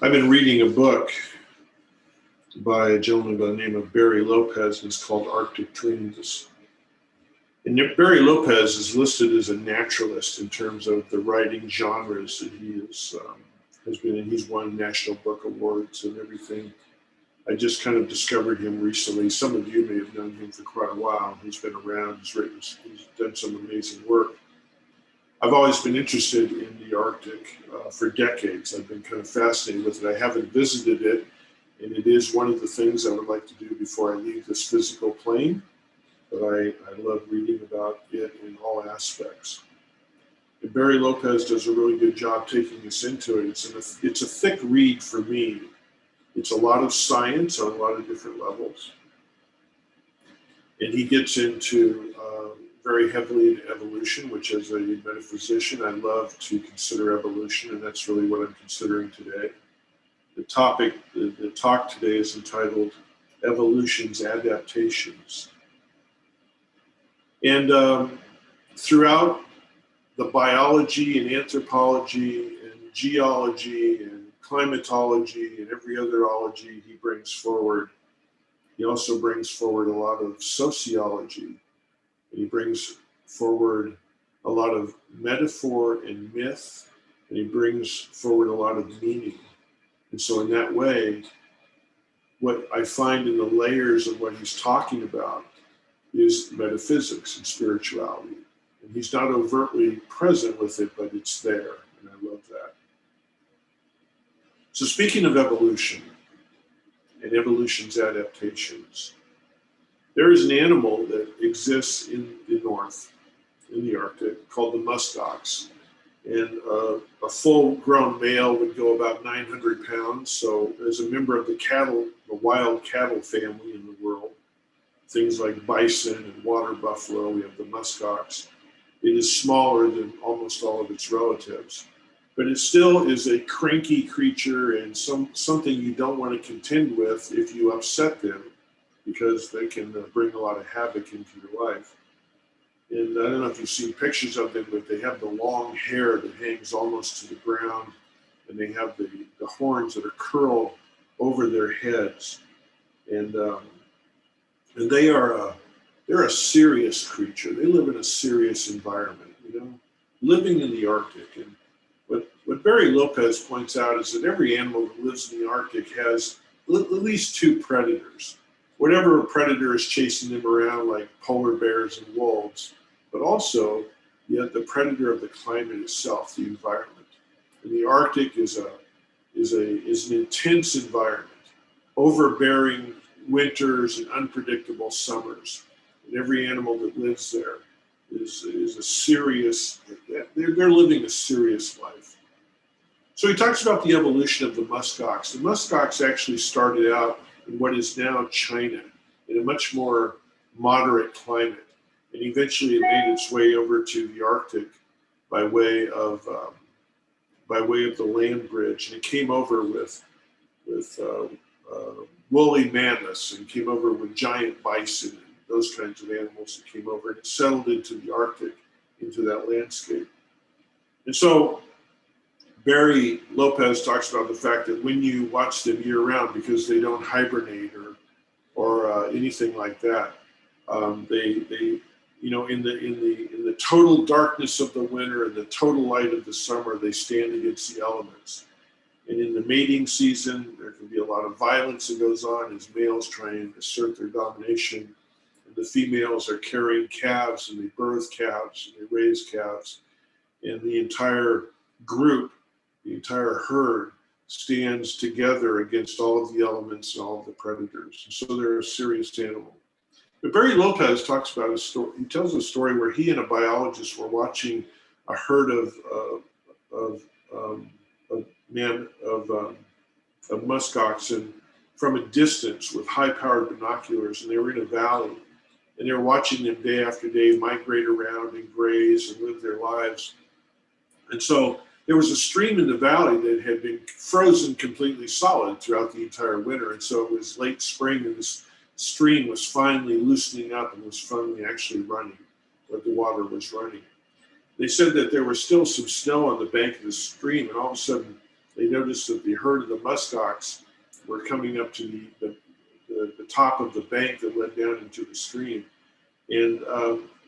I've been reading a book by a gentleman by the name of Barry Lopez, and it's called Arctic Dreams. And Barry Lopez is listed as a naturalist in terms of the writing genres that he has been in. He's won National Book Awards and everything. I just kind of discovered him recently. Some of you may have known him for quite a while. He's been around, he's done some amazing work. I've always been interested in the Arctic for decades. I've been kind of fascinated with it. I haven't visited it, and it is one of the things I would like to do before I leave this physical plane. But I love reading about it in all aspects. And Barry Lopez does a really good job taking us into it. It's a thick read for me. It's a lot of science on a lot of different levels. And he gets into very heavily into evolution, which as a metaphysician, I love to consider evolution, and that's really what I'm considering today. The topic, the talk today is entitled Evolution's Adaptations. And throughout the biology and anthropology and geology and climatology and every other ology he brings forward, he also brings forward a lot of sociology. And he brings forward a lot of metaphor and myth, and he brings forward a lot of meaning. And so in that way, what I find in the layers of what he's talking about is metaphysics and spirituality. And he's not overtly present with it, but it's there, and I love that. So speaking of evolution and evolution's adaptations, there is an animal that exists in the north, in the Arctic, called the Musk Ox. And a full-grown male would go about 900 pounds. So as a member of the wild cattle family in the world, things like bison and water buffalo, we have the Musk Ox. It is smaller than almost all of its relatives. But it still is a cranky creature and something you don't want to contend with if you upset them, because they can bring a lot of havoc into your life. And I don't know if you've seen pictures of them, but they have the long hair that hangs almost to the ground, and they have the horns that are curled over their heads. And they're a serious creature. They live in a serious environment, living in the Arctic. And what Barry Lopez points out is that every animal that lives in the Arctic has at least two predators. Whatever predator is chasing them around, like polar bears and wolves, but also yet the predator of the climate itself, the environment. And the Arctic is an intense environment, overbearing winters and unpredictable summers. And every animal that lives there is a serious, they're living a serious life. So he talks about the evolution of the Musk Ox. The Musk Ox actually started out in what is now China, in a much more moderate climate, and eventually it made its way over to the Arctic by way of the land bridge, and it came over with woolly mammoths, and came over with giant bison and those kinds of animals that came over, and it settled into the Arctic, into that landscape. And so Barry Lopez talks about the fact that when you watch them year round, because they don't hibernate or anything like that, they in the total darkness of the winter and the total light of the summer, they stand against the elements. And in the mating season, there can be a lot of violence that goes on as males try and assert their domination. And the females are carrying calves, and they birth calves, and they raise calves. And the entire group, the entire herd, stands together against all of the elements and all of the predators. And so they're a serious animal. But Barry Lopez talks about a story. He tells a story where he and a biologist were watching a herd of musk oxen from a distance with high-powered binoculars, and they were in a valley, and they were watching them day after day migrate around and graze and live their lives. And so there was a stream in the valley that had been frozen completely solid throughout the entire winter, and so it was late spring, and this stream was finally loosening up and was finally actually running, but the water was running. They said that there was still some snow on the bank of the stream, and all of a sudden they noticed that the herd of the Musk Ox were coming up to the top of the bank that led down into the stream. And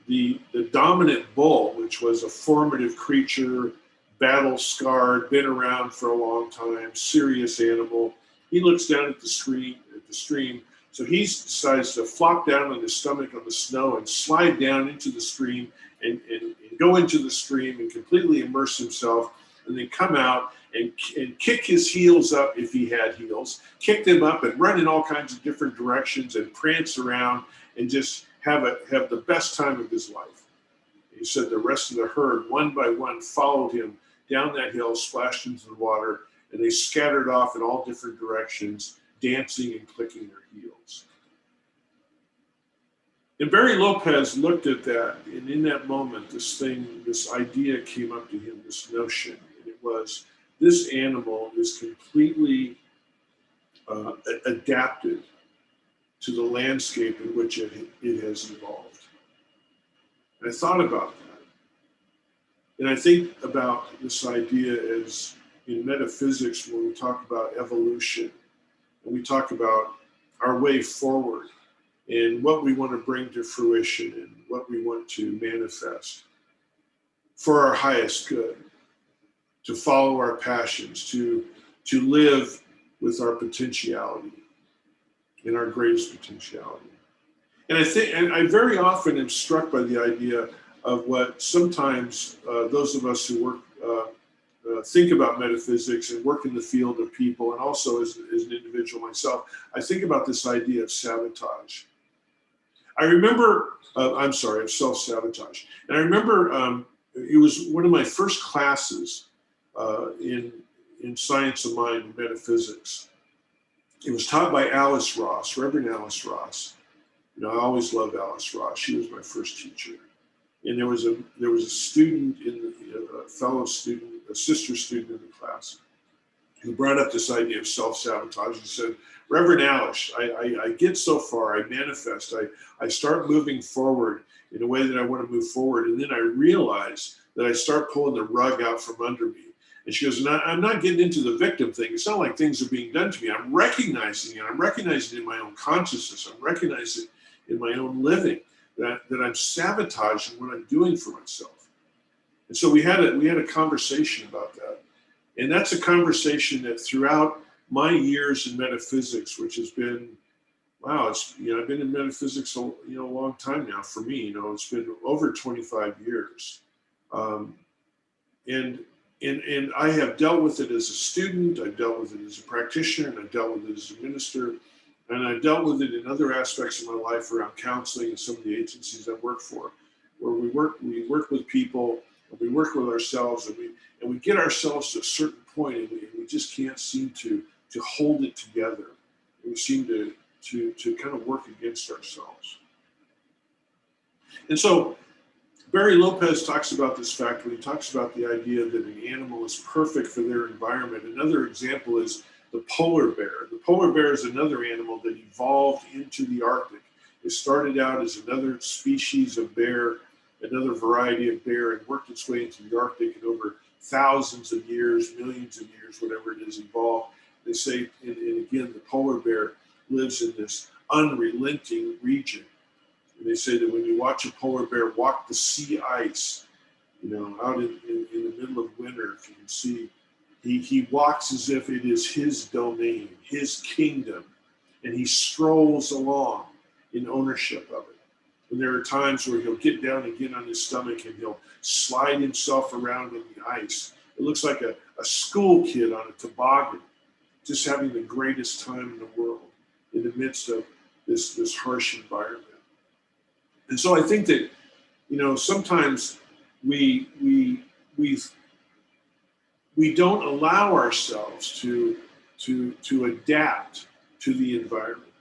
the dominant bull, which was a formative creature, battle-scarred, been around for a long time, serious animal, he looks down at the stream. So he decides to flop down on his stomach on the snow and slide down into the stream and go into the stream and completely immerse himself, and then come out and kick his heels up if he had heels, kick them up and run in all kinds of different directions and prance around and just have the best time of his life. He said the rest of the herd, one by one, followed him down that hill, splashed into the water, and they scattered off in all different directions, dancing and clicking their heels. And Barry Lopez looked at that, and in that moment, this idea came up to him, this notion, and it was, this animal is completely adapted to the landscape in which it has evolved. And I thought about that. And I think about this idea as in metaphysics, when we talk about evolution, and we talk about our way forward and what we want to bring to fruition and what we want to manifest for our highest good, to follow our passions, to live with our potentiality, in our greatest potentiality. And I very often am struck by the idea of what sometimes those of us who work, think about metaphysics and work in the field of people, and also as an individual myself, I think about this idea of sabotage. I remember, of self-sabotage. And I remember it was one of my first classes in Science of Mind and Metaphysics. It was taught by Alice Ross, Reverend Alice Ross. You know, I always loved Alice Ross. She was my first teacher. And there was a student a fellow student, a sister student in the class, who brought up this idea of self-sabotage and said, Reverend Alice, I get so far, I manifest, I start moving forward in a way that I want to move forward, and then I realize that I start pulling the rug out from under me. And she goes, I'm not getting into the victim thing. It's not like things are being done to me. I'm recognizing it. I'm recognizing it in my own consciousness. I'm recognizing it in my own living, that I'm sabotaging what I'm doing for myself. And so we had a conversation about that. And that's a conversation that throughout my years in metaphysics, which has been, wow, I've been in metaphysics a long time now for me. It's been over 25 years. And I have dealt with it as a student, I've dealt with it as a practitioner, and I've dealt with it as a minister, and I've dealt with it in other aspects of my life around counseling and some of the agencies I work for, where we work with people, and we work with ourselves, and we get ourselves to a certain point, and we just can't seem to hold it together. We seem to kind of work against ourselves. And so Barry Lopez talks about this fact when he talks about the idea that an animal is perfect for their environment. Another example is the polar bear. The polar bear is another animal that evolved into the Arctic. It started out as another species of bear, another variety of bear, and worked its way into the Arctic, and over thousands of years, millions of years, whatever it is, evolved. They say, and again, the polar bear lives in this unrelenting region. And they say that when you watch a polar bear walk the sea ice, out in the middle of winter, if you can see, he walks as if it is his domain, his kingdom, and he strolls along in ownership of it. And there are times where he'll get down again on his stomach and he'll slide himself around on the ice. It looks like a school kid on a toboggan, just having the greatest time in the world in the midst of this harsh environment. And so I think that, sometimes we don't allow ourselves to adapt to the environment.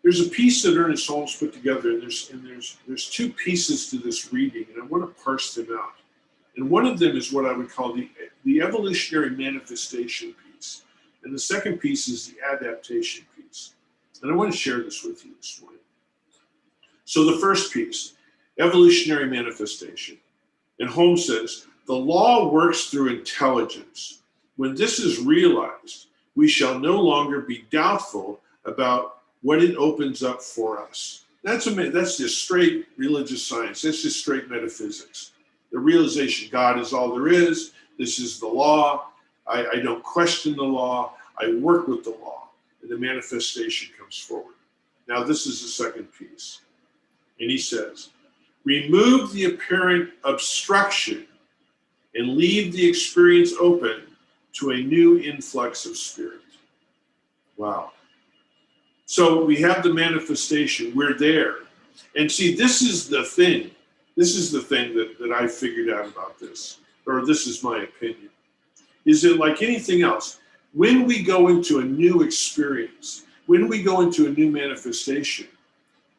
There's a piece that Ernest Holmes put together, and there's two pieces to this reading, and I want to parse them out. And one of them is what I would call the evolutionary manifestation piece, and the second piece is the adaptation piece. And I want to share this with you this morning. So the first piece, evolutionary manifestation. And Holmes says, the law works through intelligence. When this is realized, we shall no longer be doubtful about what it opens up for us. That's just straight religious science. That's just straight metaphysics. The realization God is all there is. This is the law. I don't question the law. I work with the law. And the manifestation comes forward. Now, this is the second piece. And he says, remove the apparent obstruction and leave the experience open to a new influx of spirit. Wow. So we have the manifestation. We're there. And see, this is the thing. This is the thing that I figured out about this, or this is my opinion. Is it like anything else? When we go into a new experience, when we go into a new manifestation,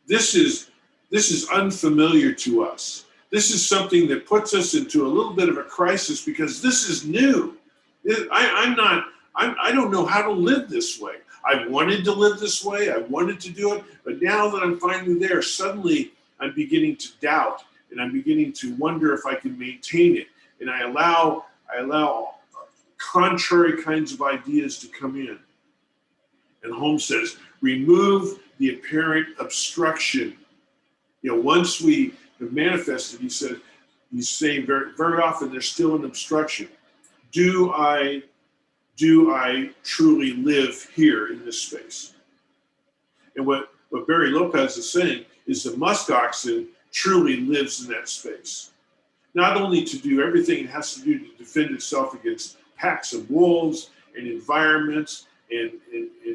this is unfamiliar to us. This is something that puts us into a little bit of a crisis because this is new. I don't know how to live this way. I wanted to live this way. I wanted to do it. But now that I'm finally there, suddenly I'm beginning to doubt and I'm beginning to wonder if I can maintain it. And I allow contrary kinds of ideas to come in. And Holmes says, remove the apparent obstruction. Once we have manifested, he's saying very, very often there's still an obstruction. Do I truly live here in this space? And what Barry Lopez is saying is the Musk Oxen truly lives in that space. Not only to do everything it has to do to defend itself against packs of wolves and environments and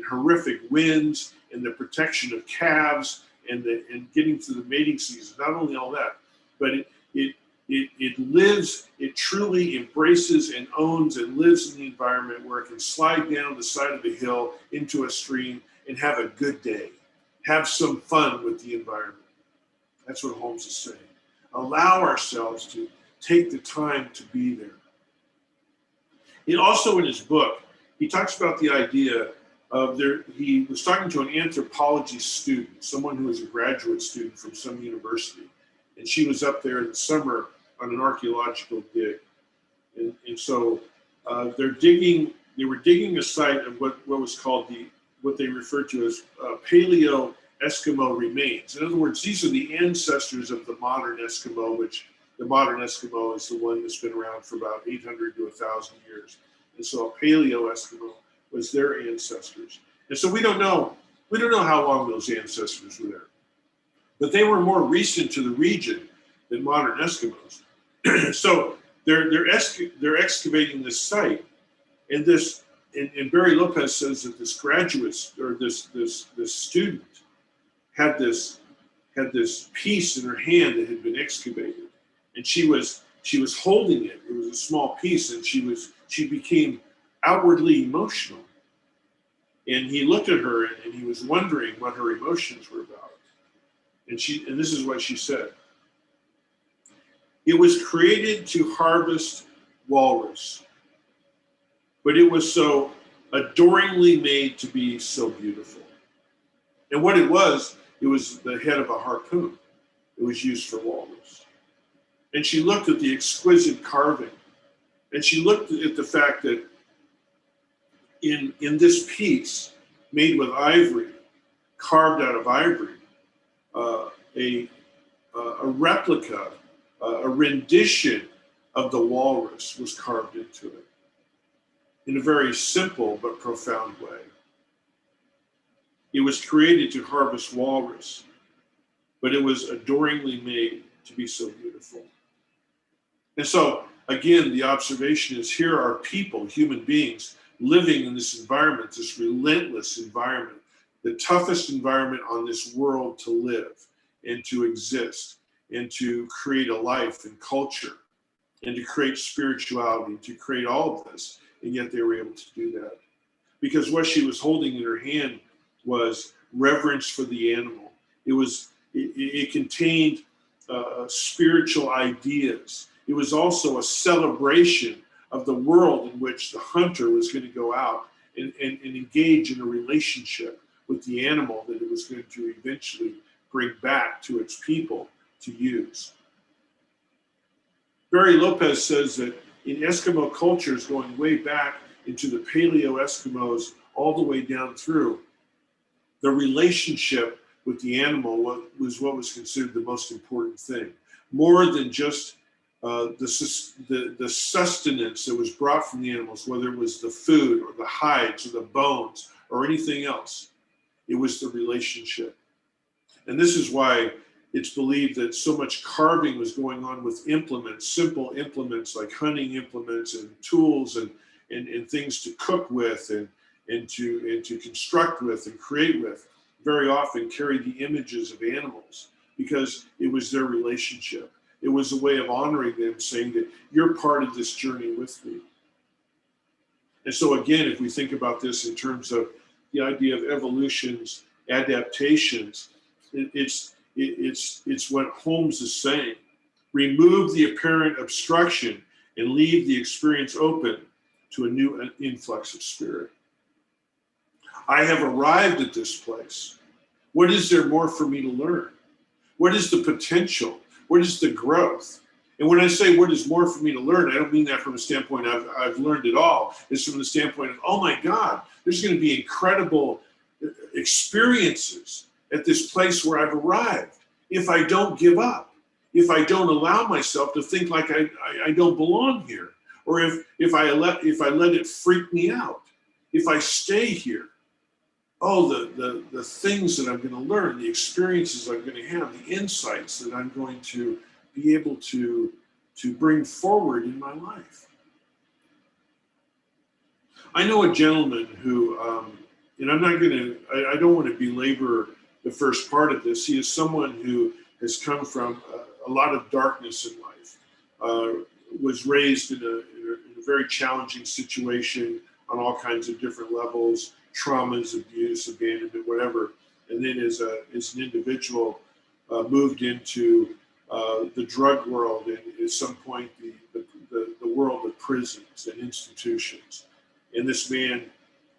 horrific winds and the protection of calves and getting through the mating season. Not only all that, but it lives, it truly embraces and owns and lives in the environment where it can slide down the side of the hill into a stream and have a good day. Have some fun with the environment. That's what Holmes is saying. Allow ourselves to take the time to be there. He also, in his book, he talks about the idea of he was talking to an anthropology student, someone who was a graduate student from some university. And she was up there in the summer on an archaeological dig. And so they were digging a site of what was called what they referred to as Paleo Eskimo remains. In other words, these are the ancestors of the modern Eskimo, which the modern Eskimo is the one that's been around for about 800 to 1,000 years. And so a Paleo Eskimo was their ancestors. And so we don't know how long those ancestors were there. But they were more recent to the region than modern Eskimos. So they're excavating this site, and Barry Lopez says that this graduate or this student had this piece in her hand that had been excavated, and she was holding it. It was a small piece, and she became outwardly emotional. And he looked at her, and he was wondering what her emotions were about. And this is what she said. It was created to harvest walrus, but it was so adoringly made to be so beautiful. And what it was the head of a harpoon. It was used for walrus. And she looked at the exquisite carving, and she looked at the fact that in this piece made with ivory, carved out of ivory, a replica, a rendition of the walrus was carved into it in a very simple but profound way. It was created to harvest walrus, but it was adoringly made to be so beautiful. And so, again, the observation is here are people, human beings, living in this environment, this relentless environment, the toughest environment on this world to live and to exist and to create a life and culture and to create spirituality, to create all of this. And yet they were able to do that. Because what she was holding in her hand was reverence for the animal. It contained spiritual ideas. It was also a celebration of the world in which the hunter was going to go out and engage in a relationship with the animal that it was going to eventually bring back to its people to use. Barry Lopez says that in Eskimo cultures going way back into the Paleo Eskimos, all the way down through, the relationship with the animal was what was considered the most important thing. More than just the sustenance that was brought from the animals, whether it was the food or the hides or the bones or anything else. It was the relationship. And this is why it's believed that so much carving was going on with implements, simple implements like hunting implements and tools and things to cook with and to construct with and create with. Very often carried the images of animals because it was their relationship. It was a way of honoring them, saying that you're part of this journey with me. And so again, if we think about this in terms of the idea of evolutions, adaptations, it's what Holmes is saying. Remove the apparent obstruction and leave the experience open to a new influx of spirit. I have arrived at this place. What is there more for me to learn? What is the potential? What is the growth? And when I say what is more for me to learn, I don't mean that from a standpoint I've learned it all. It's from the standpoint of, oh my God, there's going to be incredible experiences at this place where I've arrived. If I don't give up, if I don't allow myself to think like I don't belong here, or if I let it freak me out, if I stay here, oh, the things that I'm going to learn, the experiences I'm going to have, the insights that I'm going to be able to bring forward in my life. I know a gentleman who, and I don't want to belabor the first part of this. He is someone who has come from a lot of darkness in life, was raised in a very challenging situation on all kinds of different levels, traumas, abuse, abandonment, whatever. And then as an individual, moved into the drug world and at some point the world of prisons and institutions. And this man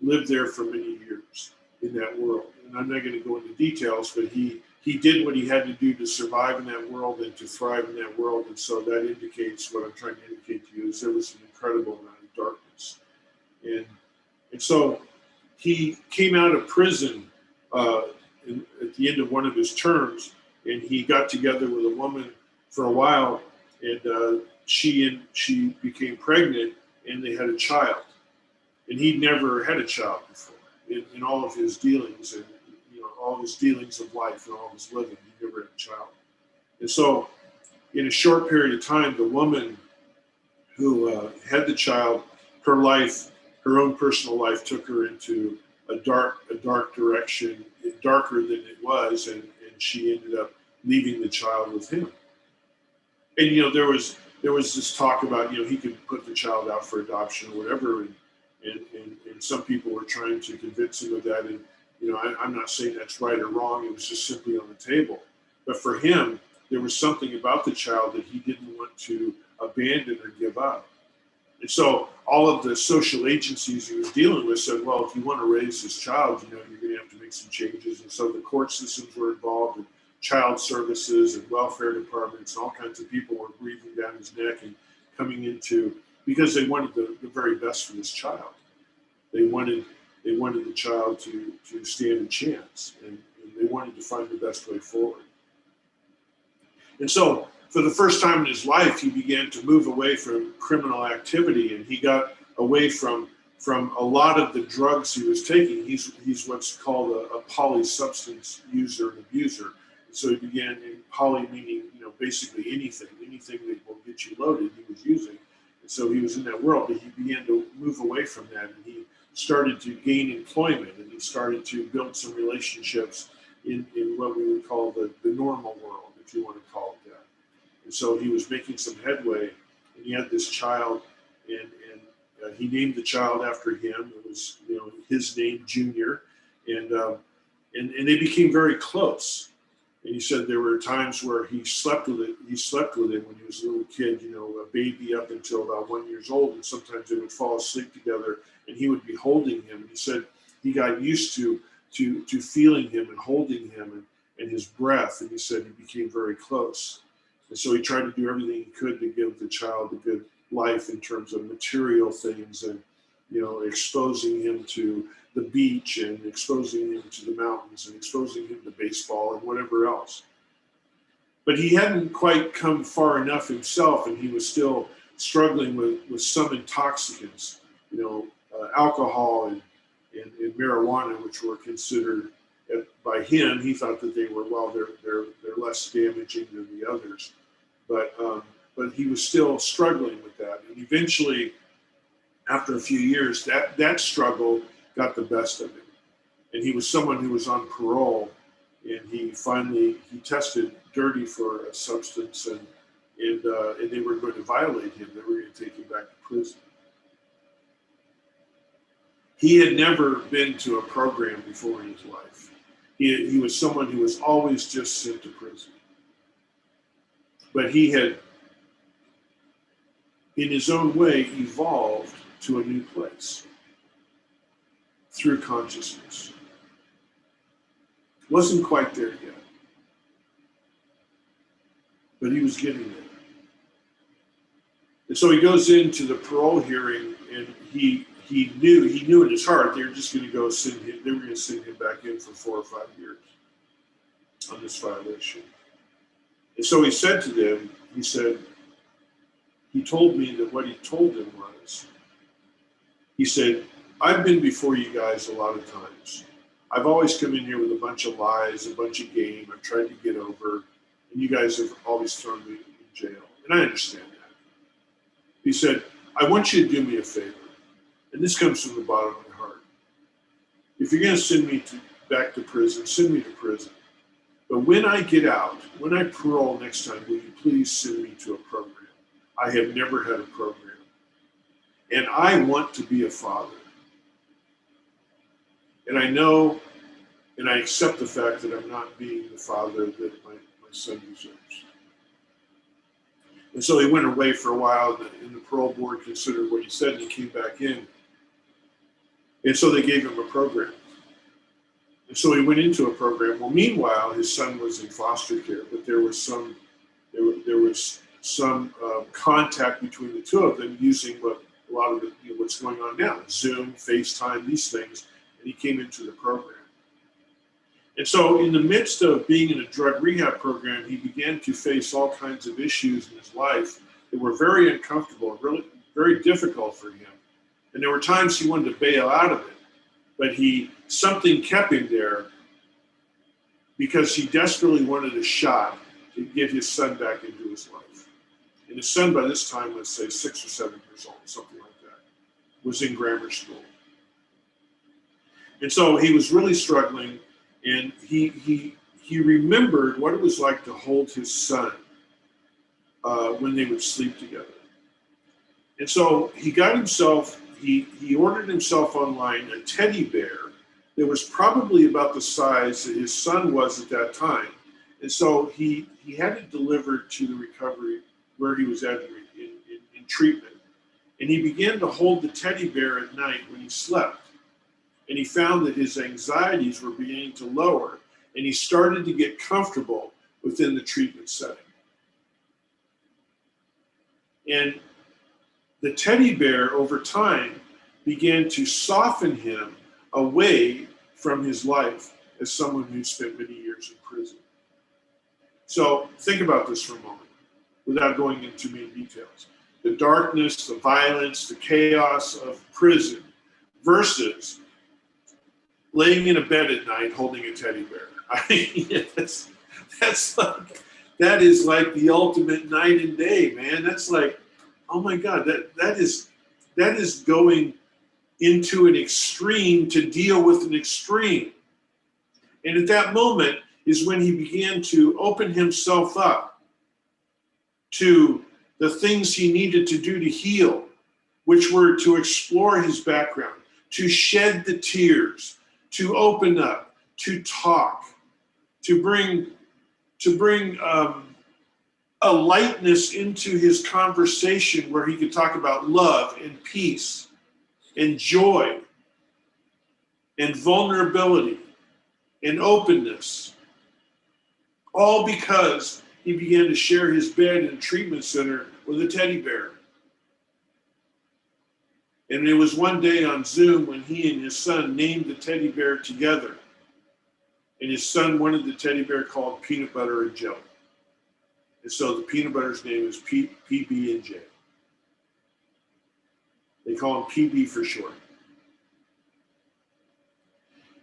lived there for many years in that world. And I'm not going to go into details, but he did what he had to do to survive in that world and to thrive in that world. And so that indicates what I'm trying to indicate to you is there was an incredible amount of darkness. And so he came out of prison at the end of one of his terms, and he got together with a woman for a while, and she became pregnant, and they had a child. And he'd never had a child before in all of his dealings and all his dealings of life and all of his living. He never had a child. And so in a short period of time, the woman who had the child, her life, her own personal life took her into a dark direction, darker than it was, and she ended up leaving the child with him. And there was this talk about he could put the child out for adoption or whatever, and some people were trying to convince him of that. And I'm not saying that's right or wrong. It was just simply on the table. But for him, there was something about the child that he didn't want to abandon or give up. And so all of the social agencies he was dealing with said, well, if you want to raise this child, you're going to have to make some changes. And so the court systems were involved, and child services and welfare departments, and all kinds of people were breathing down his neck and coming into, because they wanted the very best for this child. They wanted the child to stand a chance, and they wanted to find the best way forward. And so for the first time in his life, he began to move away from criminal activity, and he got away from a lot of the drugs he was taking. He's what's called a polysubstance user and abuser. And so he began, in poly meaning basically anything that will get you loaded, he was using. And so he was in that world, but he began to move away from that, and he started to gain employment, and he started to build some relationships in what we would call the normal world, if you want to call it that. And so he was making some headway, and he had this child, and he named the child after him. It was his name, Junior, and they became very close. And he said there were times where he slept with him when he was a little kid, a baby up until about 1 year old, and sometimes they would fall asleep together, and he would be holding him. And he said he got used to feeling him and holding him and his breath, and he said he became very close. And so he tried to do everything he could to give the child a good life in terms of material things and exposing him to the beach and exposing him to the mountains and exposing him to baseball and whatever else. But he hadn't quite come far enough himself, and he was still struggling with some intoxicants, alcohol and marijuana, which were considered by him. He thought that they were they're less damaging than the others, but he was still struggling with that. And eventually, after a few years, that struggle got the best of him, and he was someone who was on parole, and he tested dirty for a substance, and they were going to violate him. They were going to take him back to prison. He had never been to a program before in his life. He was someone who was always just sent to prison. But he had, in his own way, evolved to a new place through consciousness. Wasn't quite there yet, but he was getting there. And so he goes into the parole hearing, and he knew in his heart they were just going to go send him. They were going to send him back in for 4 or 5 years on this violation. And so he said to them, he told me that what he told them was, he said, I've been before you guys a lot of times. I've always come in here with a bunch of lies, a bunch of game. I've tried to get over, and you guys have always thrown me in jail. And I understand that. He said, I want you to do me a favor. And this comes from the bottom of my heart. If you're going to send me back to prison, send me to prison. But when I get out, when I parole next time, will you please send me to a program? I have never had a program. And I want to be a father. And I know, and I accept the fact that I'm not being the father that my son deserves. And so he went away for a while, and the parole board considered what he said, and he came back in. And so they gave him a program. And so he went into a program. Well, meanwhile, his son was in foster care, but there was some contact between the two of them using a lot of what's going on now, Zoom, FaceTime, these things, and he came into the program. And so in the midst of being in a drug rehab program, he began to face all kinds of issues in his life that were very uncomfortable, really very difficult for him. And there were times he wanted to bail out of it, but something kept him there because he desperately wanted a shot to get his son back into his life. And his son by this time was, say, 6 or 7 years old, something like that, was in grammar school. And so he was really struggling, and he remembered what it was like to hold his son when they would sleep together. And so he got himself, he ordered himself online a teddy bear that was probably about the size that his son was at that time. And so he had it delivered to the recovery where he was at in treatment. And he began to hold the teddy bear at night when he slept. And he found that his anxieties were beginning to lower, and he started to get comfortable within the treatment setting. And the teddy bear, over time, began to soften him away from his life as someone who spent many years in prison. So think about this for a moment, without going into many details. The darkness, the violence, the chaos of prison versus laying in a bed at night holding a teddy bear. I mean, that is like the ultimate night and day, man. That's like, oh my God, that is going into an extreme to deal with an extreme. And at that moment is when he began to open himself up to the things he needed to do to heal, which were to explore his background, to shed the tears, to open up, to talk, to bring a lightness into his conversation where he could talk about love and peace and joy and vulnerability and openness, all because he began to share his bed in a treatment center with a teddy bear. And it was one day on Zoom when he and his son named the teddy bear together. And his son wanted the teddy bear called Peanut Butter and Jelly. And so the peanut butter's name is PB and J. They call him PB for short.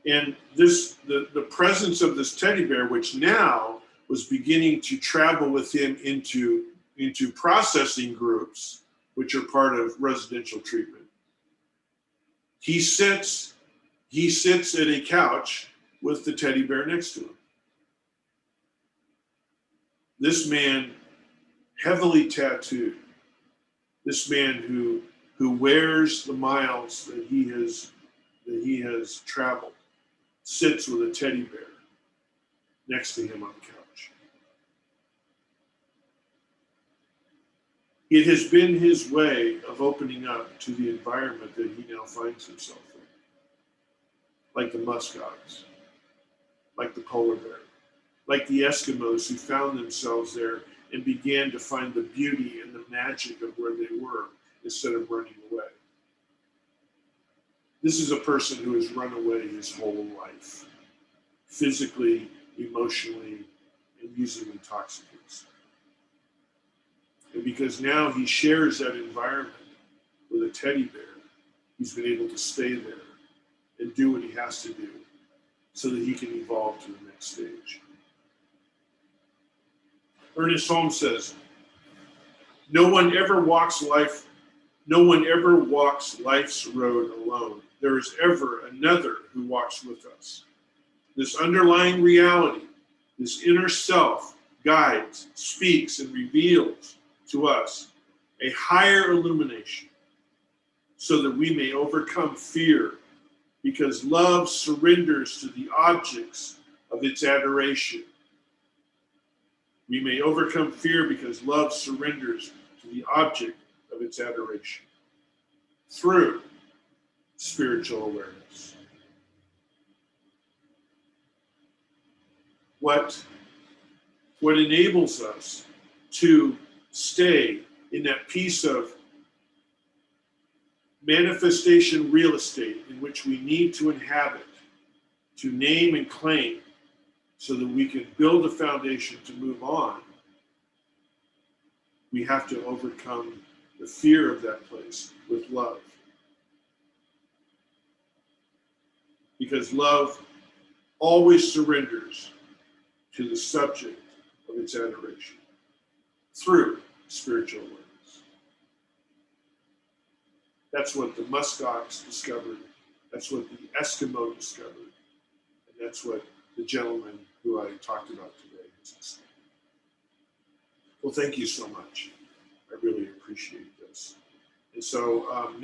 And the presence of this teddy bear, which now was beginning to travel with him into processing groups, which are part of residential treatment. He sits at a couch with the teddy bear next to him. This man, heavily tattooed, this man who wears the miles that he has traveled, sits with a teddy bear next to him on the couch. It has been his way of opening up to the environment that he now finds himself in. Like the Musk Ox, like the polar bear, like the Eskimos who found themselves there and began to find the beauty and the magic of where they were instead of running away. This is a person who has run away his whole life, physically, emotionally, and using intoxicants. And because now he shares that environment with a teddy bear, he's been able to stay there and do what he has to do so that he can evolve to the next stage. Ernest Holmes says, no one ever walks life's road alone. There is ever another who walks with us. This underlying reality, this inner self, guides, speaks, and reveals to us a higher illumination so that we may overcome fear, because love surrenders to the objects of its adoration. We may overcome fear because love surrenders to the object of its adoration through spiritual awareness. What enables us to stay in that piece of manifestation real estate in which we need to inhabit, to name and claim, so that we can build a foundation to move on, we have to overcome the fear of that place with love. Because love always surrenders to the subject of its adoration through spiritual awareness. That's what the Musk Ox discovered. That's what the Eskimo discovered. And that's what the gentleman who I talked about today has discovered. Well, thank you so much. I really appreciate this. And so